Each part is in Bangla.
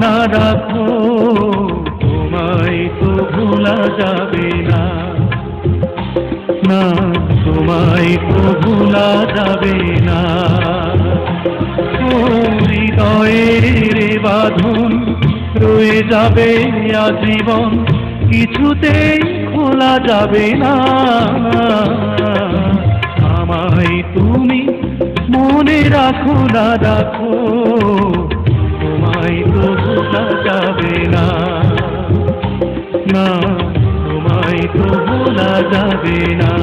না রাখো, তোমায় তো ভোলা যাবে না, না তোমায় তো ভোলা যাবে না। ও হৃদয়ের বাঁধন রয়ে যাবে আজীবন, কিছুতেই খোলা যাবে না। আমায় তুমি মনে রাখো না রাখো, তোমায় তো ভোলা যাবে না, না তোমায় তো ভোলা যাবে না।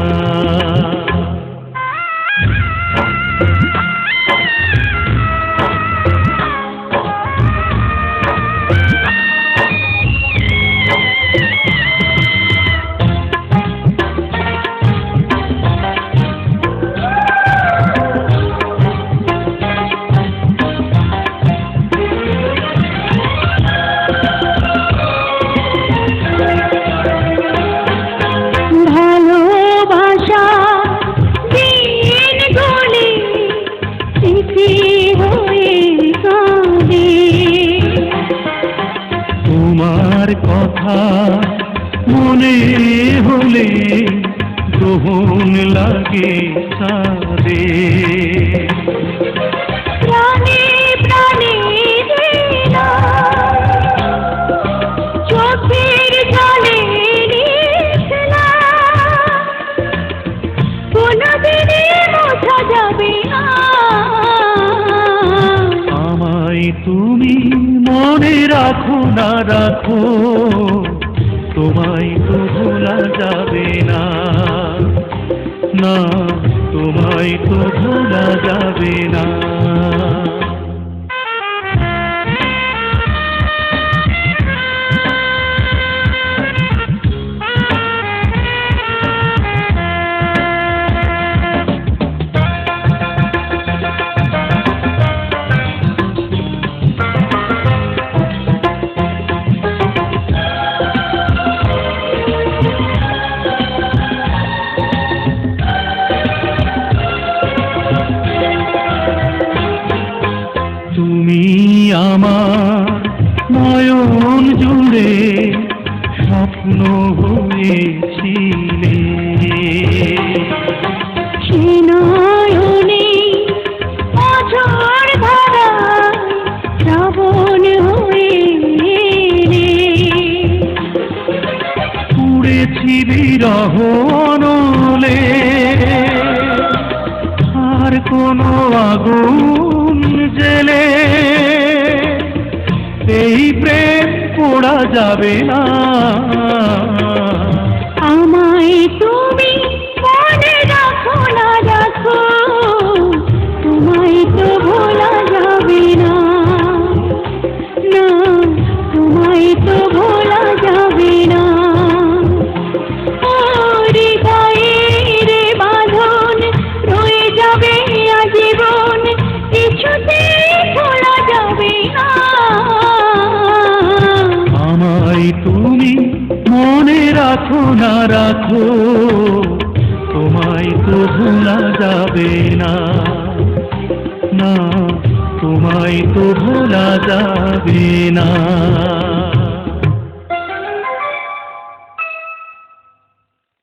তোমার কথা মনে হলে গ্রহণ লাগে সাদে, প্রাণে প্রাণে চোখের জলে কোনদিনই মোছা যাবে না। আমায় তুমি মনে রাখো না রাখো, তোমায় তো ভোলা যাবে না, না তোমায় তো ভোলা যাবে না। তুমি আমার নয়ন জুড়ে স্বপ্ন হয়েছিলে, সে নয়নে অঝোর ধারা শ্রাবণ হয়ে উড়েছি বিরহ অনলে, আর কোনো আগুন জেলে এই প্রেম পোড়া যাবে না। আমায় তুমি মনে রাখো না রাখো, তোমায় তো ভোলা যাবে না, না তোমায় তো ভোলা যাবে না। হৃদয়ের বাঁধন রয়ে যাবে আজীবন, কিছুতেই খোলা যাবে না। আমায় তুমি মনে রাখো না রাখো, তোমায় তো ভোলা যাবে না, না তোমায় তো ভোলা যাবে না।